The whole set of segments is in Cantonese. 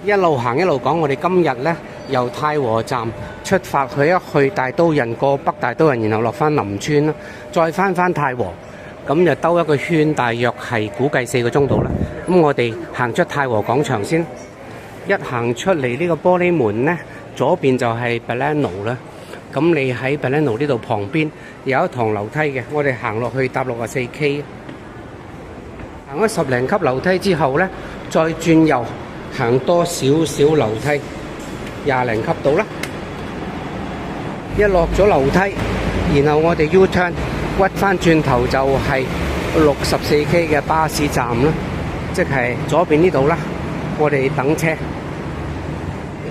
一路行一路講，我哋今日呢由太和站出發去大刀屻，過北大刀屻，然後落翻林村啦，再翻太和，咁就兜一個圈，大約係估計4個鐘度啦。咁我哋行出太和廣場先，一行出嚟呢個玻璃門呢，左邊就係 Baleno 啦。咁你喺 Baleno 呢度旁邊有一堂樓梯嘅，我哋行落去搭64K， 行咗10零級樓梯之後呢，再轉右。行多少少樓梯，20零級到啦。一落咗樓梯，然後我哋 U turn 屈翻轉頭就係64K 嘅巴士站啦，即係左邊呢度啦。我哋等車，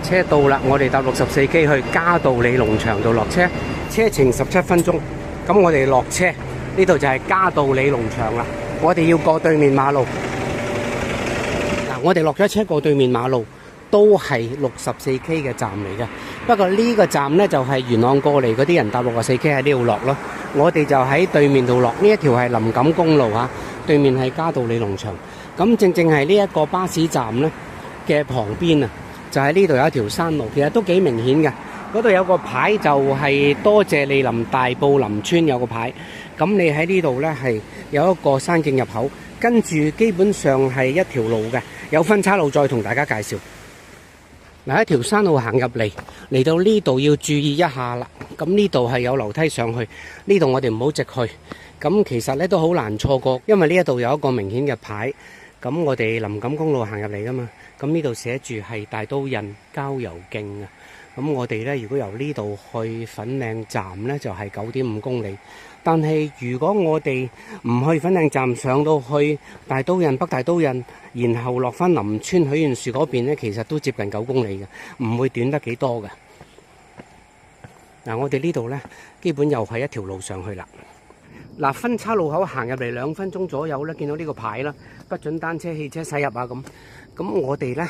車到啦，我哋搭64K 去嘉道理農場度落車，車程17分鐘。咁我哋落車，呢度就係嘉道理農場啦。我哋要過對面馬路。我哋落咗車過對面馬路，都係64K 嘅站嚟嘅。不過呢個站呢，就係元朗過嚟嗰啲人搭64K喺呢度落咯。我哋就喺對面度落，呢一條係林錦公路啊，對面係嘉道理農場。咁正係呢一個巴士站呢嘅旁邊啊，就喺呢度有一條山路，其實都幾明顯嘅。嗰度有個牌就係多謝利林大埔林村有個牌。咁你喺呢度呢，係有一個山徑入口，跟住基本上係一條路嘅。有分岔路再同大家介紹。嗱，一條山路行入嚟到呢度要注意一下啦。咁呢度係有樓梯上去，呢度我哋唔好直去。咁其實呢都好難錯過，因為呢一度有一個明顯嘅牌。咁我哋林錦公路行入嚟噶嘛，咁呢度寫住係大刀屻郊遊徑啊。咁我哋呢，如果由呢度去粉嶺站呢，就係9.5公里。但係如果我哋唔去粉嶺站，上到去大刀屻北大刀屻，然後落翻林村許願樹嗰邊呢，其實都接近9公里嘅，唔會短得幾多嘅。嗱，我哋呢度呢，基本又係一條路上去啦。嗱，分岔路口行入嚟2分鐘左右呢，見到呢個牌啦，不准單車、汽車駛入啊咁。咁我哋呢，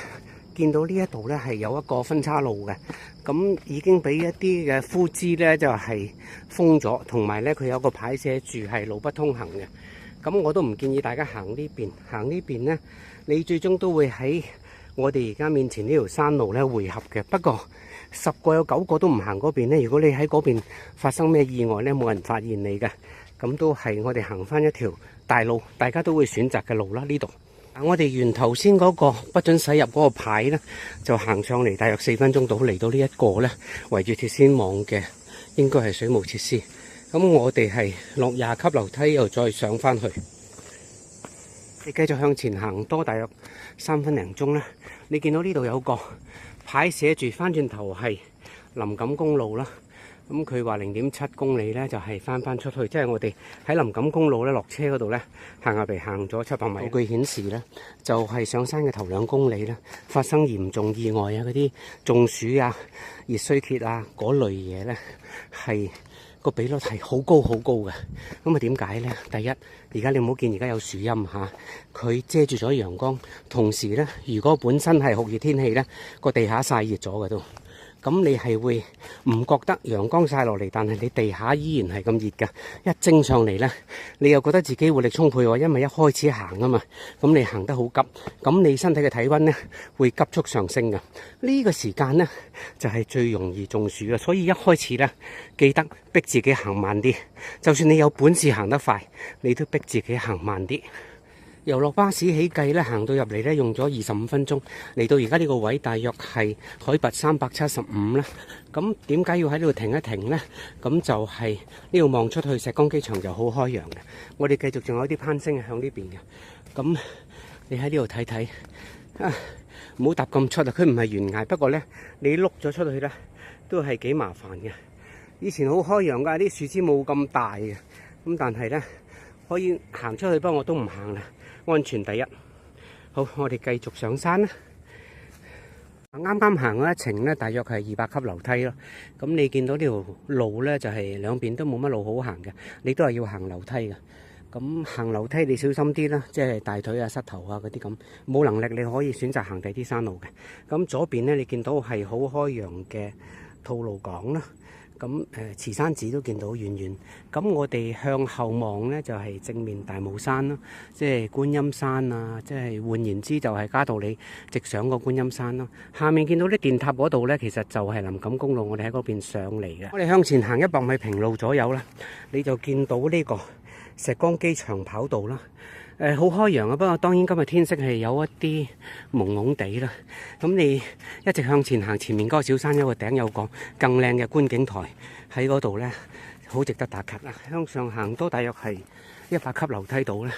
見到呢一度呢係有一個分岔路嘅，咁已經俾一啲嘅枯枝呢就係封咗，同埋呢佢有個牌寫住係路不通行嘅。咁我都唔建議大家行呢邊，行呢邊呢，你最終都會喺我哋而家面前呢條山路呢匯合嘅。不過10個有9個都唔行嗰邊呢，如果你喺嗰邊發生咩意外呢，冇人發現你嘅。咁都係我哋行翻一條大路，大家都會選擇嘅路啦。呢度我哋沿頭先嗰個不准駛入嗰個牌呢，就行上嚟，大約4分鐘到嚟到呢一個呢圍住鐵絲網嘅，應該係水務設施。咁我哋係落20級樓梯，又再上翻去。你繼續向前行多大約3分零鐘呢，你見到呢度有個牌寫住翻轉頭係林錦公路啦。咁佢話0.7公里呢，就係翻出去，即係我哋喺林錦公路呢落車嗰度呢，行入嚟行咗700米。數據顯示呢，就係上山嘅頭2公里呢，發生嚴重意外啊，嗰啲中暑啊、熱衰竭啊嗰類嘢呢，係個比率係好高嘅。咁啊點解呢？第一，而家你唔好見而家有樹蔭嚇，佢遮住咗陽光，同時呢，如果本身係酷熱天氣呢，個地下曬熱咗嘅都。咁你係會唔覺得陽光曬落嚟，但係你地下依然係咁熱㗎。一蒸上嚟呢，你又覺得自己活力充沛喎，因為一開始行啊嘛，咁你行得好急，咁你身體嘅體溫呢會急速上升㗎。呢個時間呢，就係最容易中暑嘅，所以一開始呢，記得逼自己行慢啲，就算你有本事行得快，你都逼自己行慢啲。由落巴士起計咧，行到入嚟咧，用咗25分鐘，嚟到而家呢個位大約係海拔375啦。咁點解要喺呢度停一停呢？咁就係呢度望出去石崗機場就好開揚嘅。我哋繼續仲有啲攀升向呢邊嘅。咁你喺呢度睇睇啊，唔好踏咁出啊！佢唔係懸崖，不過呢，你碌咗出去呢，都係幾麻煩嘅。以前好開揚㗎，啲樹枝冇咁大嘅，咁但係呢，可以行出去，不過我都唔行啦。安全第一。好，我哋繼續上山啦。啱啱行咗一程呢，大約係200級樓梯咯。咁你見到呢條路呢，就係兩邊都冇乜路好行嘅，你都係要行樓梯嘅。咁行樓梯你小心啲啦，即係大腿啊、膝頭啊嗰啲咁。冇能力你可以選擇行第啲山路嘅。咁左邊呢，你見到係好開揚嘅吐露港啦。咁慈山寺都見到遠遠。咁我哋向後望呢，就係正面大帽山咯，即係觀音山啊，即係換言之就係嘉道理直上個觀音山咯。下面見到啲電塔嗰度呢，其實就係林錦公路，我哋喺嗰邊上嚟嘅。我哋向前行100米平路左右啦，你就見到呢個石崗機場跑道啦。好開揚啊！不過當然今日天色係有一啲朦朦地啦。咁你一直向前行，前面嗰個小山丘個頂有個更靚嘅觀景台喺嗰度呢，好值得打卡啦。向上行多大約係100級樓梯度呢，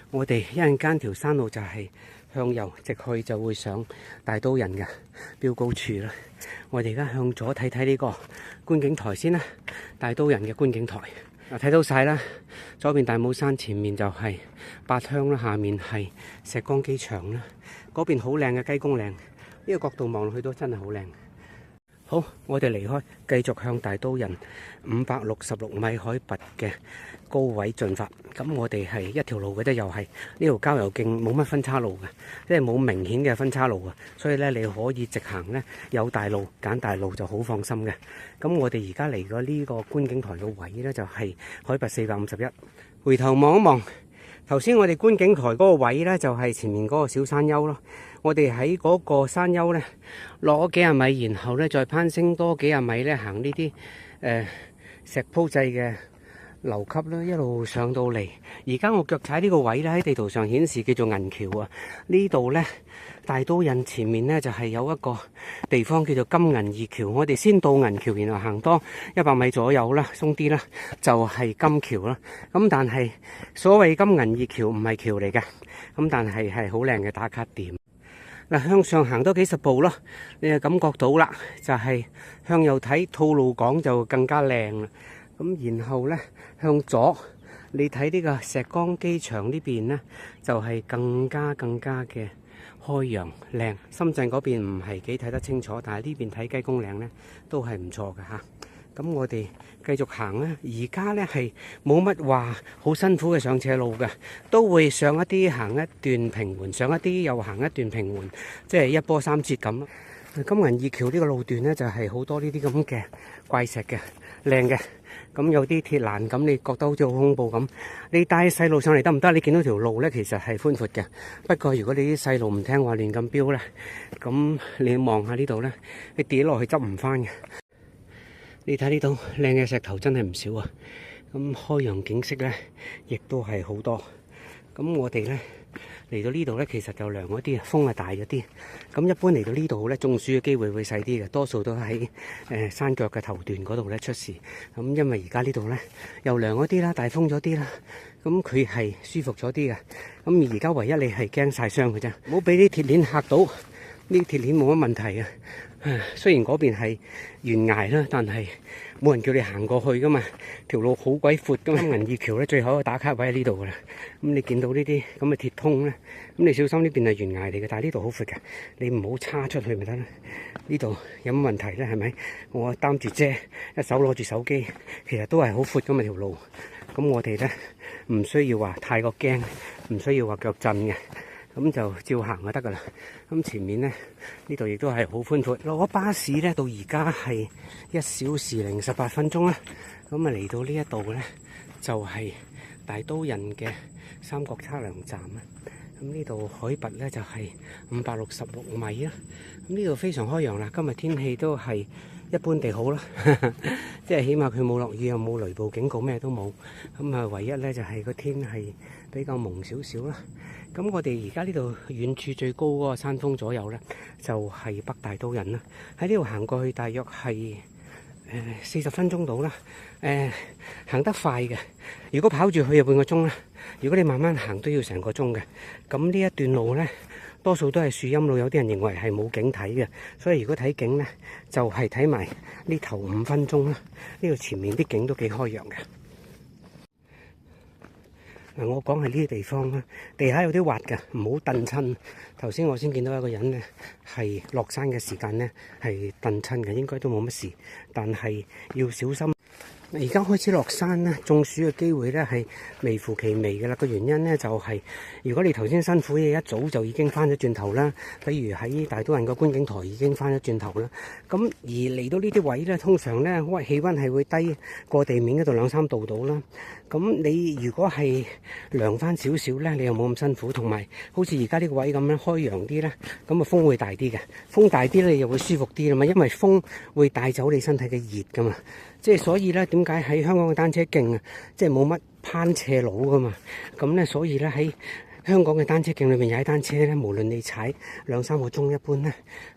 我哋一陣間條山路就係向右直去，就會上大刀人嘅標高處啦。我哋而家向左睇睇呢個觀景台先啦，大刀人嘅觀景台。睇到晒啦，左邊大帽山，前面就係八鄉啦，下面係石崗機場啦。嗰邊好靚嘅雞公嶺，呢個角度望落去都真係好靚。好，我哋離開，繼續向大刀人566米海拔嘅高位進發。咁我哋係一條路嘅啫，又係呢條郊遊徑冇乜分岔路嘅，即係冇明顯嘅分岔路啊。所以咧，你可以直行咧，有大路揀大路就好放心嘅。咁我哋而家嚟咗呢個觀景台嘅位咧，就係海拔451。回頭望一望，頭先我哋觀景台嗰個位咧，就係前面嗰個小山丘咯。我哋喺嗰個山丘咧落咗幾十米，然後咧再攀升多幾十米咧，行呢啲石鋪製嘅樓級啦，一路上到嚟。而家我腳踩呢個位咧，喺地圖上顯示叫做銀橋啊。呢度咧大刀人前面咧就係有一個地方叫做金銀二橋。我哋先到銀橋，然後行多100米左右啦，鬆啲啦，就係金橋啦。咁但係所謂金銀二橋唔係橋嚟嘅，咁但係係好靚嘅打卡點。嗱，向上行多幾十步啦，你就感覺到啦，就係向右睇吐露港就更加靚啦。咁然後咧向左，你睇呢個石崗機場呢邊咧，就係更加嘅開揚靚。深圳嗰邊唔係幾睇得清楚，但係呢邊睇雞公嶺咧都係唔錯嘅嚇。咁我哋繼續行啦。而家咧係冇乜話好辛苦嘅上斜路嘅，都會上一啲行一段平緩，上一啲又行一段平緩，即係一波三折咁。金銀二橋呢個路段咧就係好多呢啲咁嘅怪石嘅，靚嘅。咁有啲鐵欄，咁你覺得好似好恐怖咁。你帶細路上嚟得唔得？你見到條路咧其實係寬闊嘅，不過如果你啲細路唔聽話亂咁飆咧，咁你望下呢度咧，你跌落去執唔翻嘅。你睇呢度靚嘅石頭真係唔少啊！咁開揚景色咧，亦都係好多。咁我哋咧嚟到呢度咧，其實就涼一啲，風係大咗啲。咁一般嚟到呢度咧，中暑嘅機會會細啲嘅，多數都喺山腳嘅頭段嗰度咧出事。咁因為而家呢度咧又涼咗啲啦，大風咗啲啦，咁佢係舒服咗啲嘅。咁而家唯一你係驚曬傷嘅啫，唔好俾啲鐵鏈嚇到。呢啲鐵鏈冇乜問題啊。雖然嗰邊係懸崖啦，但係冇人叫你行過去噶嘛，條路好鬼闊噶嘛。金銀二橋咧，最後一個打卡位喺呢度噶啦。咁你見到呢啲咁嘅鐵通咧，咁你小心呢邊係懸崖嚟嘅，但係呢度好闊嘅，你唔好叉出去咪得啦。呢度有乜問題咧？係咪？我擔住遮，一手攞住手機，其實都係好闊噶嘛條路。咁我哋咧唔需要話太過驚，唔需要話腳震嘅。咁就照行就得噶啦。咁前面呢，呢度亦都係好寬闊。落咗巴士呢，到而家係1小時零18分鐘啦。咁啊嚟到呢一度呢，就係大刀人嘅三角測量站啦。咁呢度海拔呢，就係566米啦。咁呢度非常開揚啦。今日天氣都係一般地好啦，即係起碼佢冇落雨，又冇雷暴警告，咩都冇。咁啊，唯一呢，就係個天係比較蒙少少啦。咁我哋而家呢度遠處最高嗰個山峰左右呢，就係北大刀人啦。喺呢度行過去大約係40分鐘到啦。行得快嘅，如果跑住去就半個鐘啦。如果你慢慢行都要成個鐘嘅。咁呢一段路呢，多數都係樹蔭路，有啲人認為係冇景睇嘅。所以如果睇景呢，就係睇埋呢頭5分鐘啦。呢度前面啲景都幾開揚嘅。我講係呢啲地方啦，地下有啲滑嘅，唔好蹬親。頭先我先見到一個人呢，係落山嘅時間呢，係蹬親嘅，應該都冇乜事，但係要小心。而家開始落山咧，中暑嘅機會咧係微乎其微嘅啦。個原因咧就係、如果你頭先辛苦嘢一早就已經翻咗轉頭啦，比如喺大都人個觀景台已經翻咗轉頭啦。咁而嚟到呢啲位咧，通常咧氣温係會低過地面嗰度2-3度到啦。咁你如果係涼翻少少咧，你又冇咁辛苦，同埋好似而家呢個位咁樣開揚啲咧，咁啊風會大啲嘅，風大啲咧又會舒服啲啦嘛，因為風會帶走你身體嘅熱噶嘛。即係所以咧，點解喺香港嘅單車徑啊，即係冇乜攀斜路噶嘛？咁咧，所以咧喺香港嘅單車徑裏面踩單車咧，無論你踩2-3個鐘，一般咧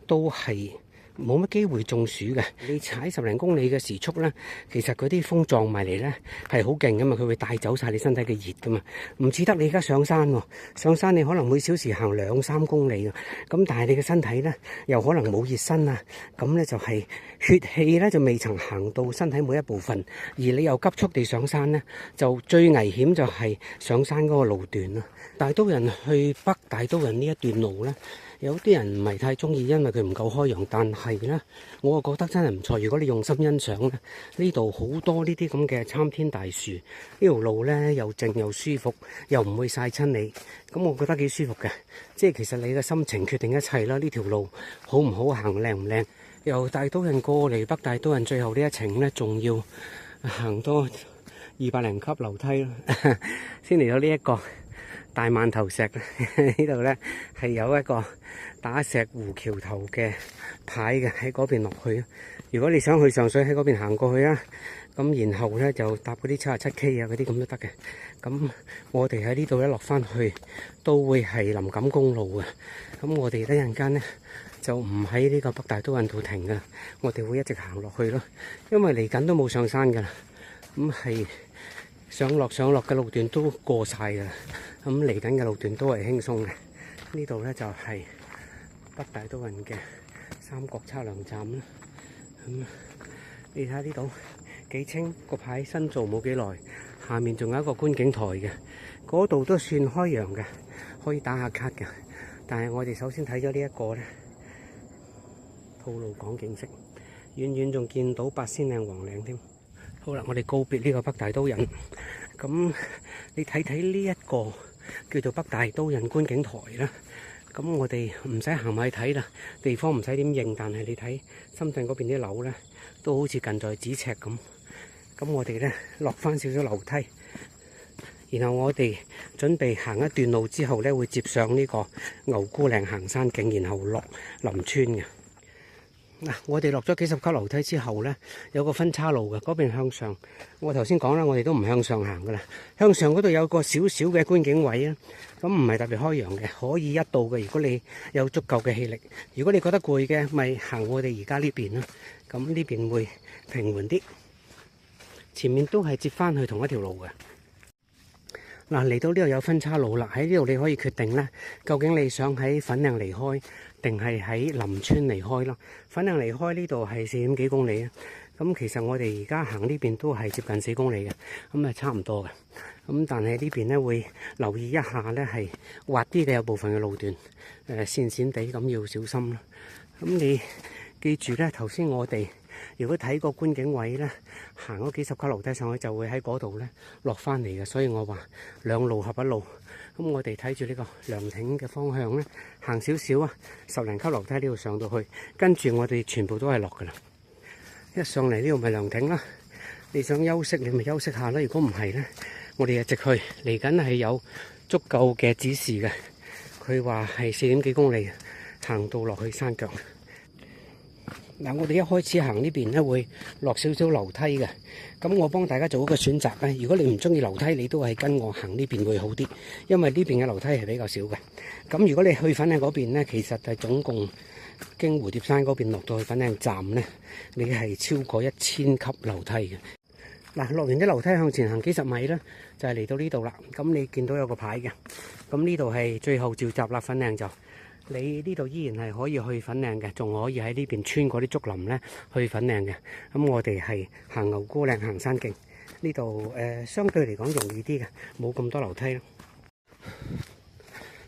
都係冇乜機會中暑嘅。你踩10零公里嘅時速咧，其實嗰啲風撞埋嚟咧係好勁噶嘛，佢會帶走晒你身體嘅熱噶嘛。唔似得你而家上山喎，上山你可能每小時行2-3公里嘅，咁但係你嘅身體咧又可能冇熱身啊，咁咧就係血氣咧就未曾行到身體每一部分，而你又急速地上山咧，就最危險就係上山嗰個路段啦。大都人去北大都人呢一段路咧，有啲人唔係太中意，因為佢唔夠開揚。但係咧，我覺得真係唔錯。如果你用心欣賞咧，呢度好多呢啲咁嘅參天大樹，呢條路咧又靜又舒服，又唔會曬親你。咁我覺得幾舒服嘅。即係其實你嘅心情決定一切啦。呢條路好唔好行，靚唔靚？由大都人過嚟北大都人，最後呢一程咧，仲要行多200零級樓梯咯，先嚟到呢一個大饅頭石。呢度咧係有一個打石湖橋頭嘅牌嘅，喺嗰邊落去。如果你想去上水，喺嗰邊行過去啊，咁然後咧就搭嗰啲77K 啊嗰啲咁都得嘅。咁我哋喺呢度一落翻去都會係林錦公路嘅。咁我哋一陣間咧就唔喺呢個北大都人度停噶，我哋會一直行落去咯。因為嚟緊都冇上山噶啦，咁係上落嘅路段都過晒噶啦。咁嚟緊嘅路段都係輕鬆嘅。呢度咧就係北大都人嘅三角測量站啦。咁你睇下呢度幾清，個牌新做冇幾耐，下面仲有一個觀景台嘅，嗰度都算開揚嘅，可以打下卡嘅。但係我哋首先睇咗呢一個咧，吐露港景色，遠遠仲見到八仙嶺皇嶺添。好啦，我哋告別呢個北大都人。咁你睇睇呢一個叫做北大都人觀景台啦。咁我哋唔使行埋去睇啦，地方唔使點認，但係你睇深圳嗰邊啲樓咧，都好似近在咫尺咁。咁我哋咧落翻少少樓梯，然後我哋準備行一段路之後咧，會接上呢個牛姑嶺行山徑，然後落林村嘅。嗱，我哋落咗幾十級樓梯之後咧，有個分岔路嘅，嗰邊向上。我頭先講啦，我哋都唔向上行噶啦，向上嗰度有個少少嘅觀景位啊，咁唔係特別開揚嘅，可以一度嘅。如果你有足夠嘅氣力，如果你覺得攰嘅，咪行我哋而家呢邊啦。咁呢邊會平緩啲，前面都係接翻去同一條路嘅。嗱，嚟到呢度有分岔路啦，喺呢度你可以決定咧，究竟你想喺粉嶺離開，定係喺林村離開咯。粉嶺離開呢度係4點幾公里啊，咁其實我哋而家行呢邊都係接近4公里嘅，咁啊差唔多嘅。咁但係呢邊咧會留意一下咧，係滑啲嘅有部分嘅路段，跣跣地咁要小心啦。咁你記住咧，頭先我哋如果睇個觀景位咧，行咗幾十級樓梯上去就會喺嗰度咧落翻嚟嘅，所以我話兩路合一路。咁我哋睇住呢個涼亭嘅方向咧，行少少啊，10零級樓梯呢度上到去，跟住我哋全部都係落噶啦。一上嚟呢度咪涼亭啦，你想休息你咪休息下啦。如果唔係咧，我哋就直去。嚟緊係有足夠嘅指示嘅，佢話係4點幾公里行到落去山腳。嗱，我哋一開始行呢邊咧會落少少樓梯嘅，咁我幫大家做一個選擇咧。如果你唔中意樓梯，你都係跟我行呢邊會好啲，因為呢邊嘅樓梯係比較少嘅。咁如果你去粉嶺嗰邊咧，其實係總共經蝴蝶山嗰邊落到去粉嶺站咧，你係超過1000級樓梯嘅。嗱，落完啲樓梯向前行幾十米咧，就係嚟到呢度啦。咁你見到有個牌嘅，咁呢度係最後召集啦，粉嶺就。你呢度依然係可以去粉嶺嘅，仲可以喺呢邊穿過啲竹林咧去粉嶺嘅。咁我哋係行牛姑嶺行山徑，呢度相對嚟講容易啲嘅，冇咁多樓梯咯。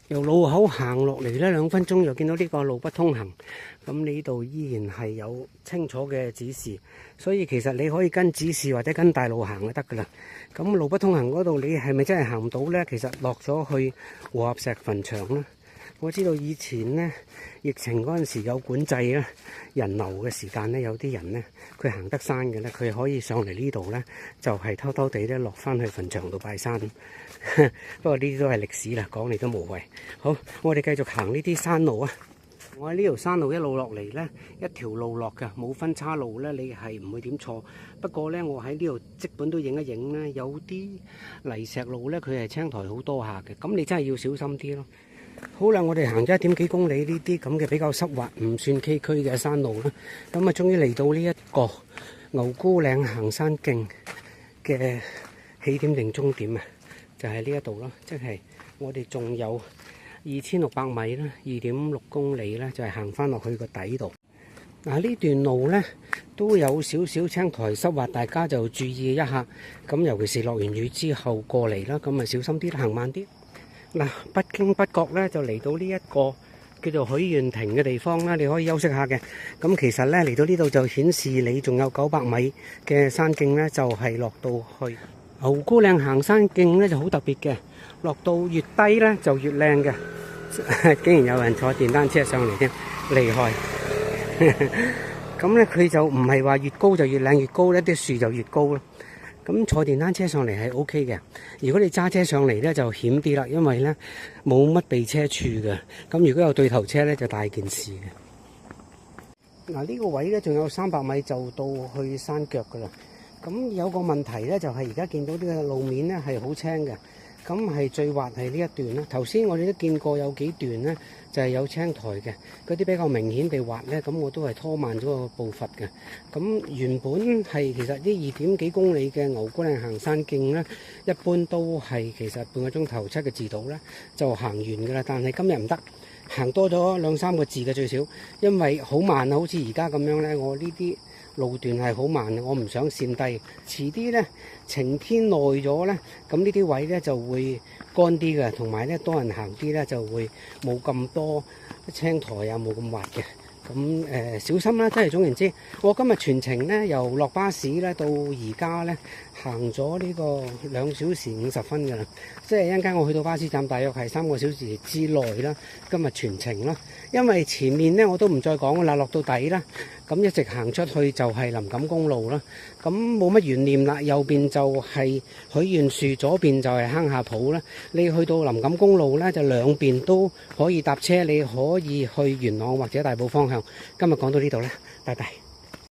由路口行落嚟咧2分鐘，又見到呢個路不通行。咁呢度依然係有清楚嘅指示，所以其實你可以跟指示或者跟大路行就得噶啦。咁路不通行嗰度，你係咪真係行唔到呢？其實落咗去和合石墳場啦。我知道以前呢，疫情嗰陣時有管制啦，人流嘅時間呢，有啲人呢，佢行得山嘅呢，佢可以上嚟呢度呢，就係偷偷地咧落翻去墳場度拜山。不過呢啲都係歷史啦，講嚟都無謂。好，我哋繼續行呢啲山路啊！我喺呢條山路一路落嚟呢，一條路落㗎，冇分岔路呢，你係唔會點錯。不過呢，我喺呢度即本都影一影呢，有啲泥石路呢，佢係青苔好多下嘅，咁你真係要小心啲咯。好啦，我哋行咗1點幾公里呢啲咁嘅比較濕滑、唔算崎嶇嘅山路啦，咁啊，終於嚟到呢一個牛牯嶺行山徑嘅起點定終點啊，就係呢一度咯，即係我哋仲有2600米啦，2.6公里啦，就係行翻落去個底度。嗱，呢段路呢都有少少青苔濕滑，大家就注意一下。咁尤其是落完雨之後過嚟啦，咁啊小心啲啦，行慢啲。嗱，不經不覺咧就嚟到呢一個叫做許願亭嘅地方啦，你可以休息下嘅。咁其實咧嚟到呢度就顯示你仲有900米嘅山徑咧，就係落到去牛牯嶺行山徑咧就好特別嘅，落到越低咧就越靚嘅。竟然有人坐電單車上嚟添，厲害！咁咧佢就唔係話越高就越靚，越高咧啲樹就越高咯。咁坐電單車上嚟係 OK 嘅，如果你揸車上嚟呢，就險啲啦，因為呢冇乜避車處嘅。咁如果有對頭車呢，就大件事嘅。嗱，呢個位呢，仲有300米就到去山腳噶啦。咁有個問題呢，就係而家見到呢個路面呢係好青嘅，咁係最滑係呢一段啦。頭先我哋都見過有幾段呢，就係有青苔嘅，嗰啲比較明顯地滑呢，咁我都係拖慢咗個步伐嘅。咁原本係其實呢2點幾公里嘅牛牯嶺行山徑呢，一般都係其實半個鐘頭7個字度呢就行完噶啦。但係今日唔得，行多咗2-3個字嘅最少，因為好慢啊，好似而家咁樣呢，我呢啲路段係好慢，我唔想跣低。遲啲呢，晴天耐咗呢，咁呢啲位呢就會乾啲嘅，同埋呢多人行啲呢就會冇咁多青苔啊，冇咁滑嘅。咁小心啦，真係總言之，我今日全程呢，由落巴士呢到而家呢，行咗呢個2小時50分㗎啦，即係一陣間我去到巴士站大約係3個小時之內啦。今日全程啦，因為前面呢我都唔再講啦，落到底啦，咁一直行出去就係林錦公路啦，咁冇乜懸念啦。右邊就係許願樹，左邊就係坑下埔啦。你去到林錦公路呢，就兩邊都可以搭車，你可以去元朗或者大埔方向。今日講到呢度啦，拜拜。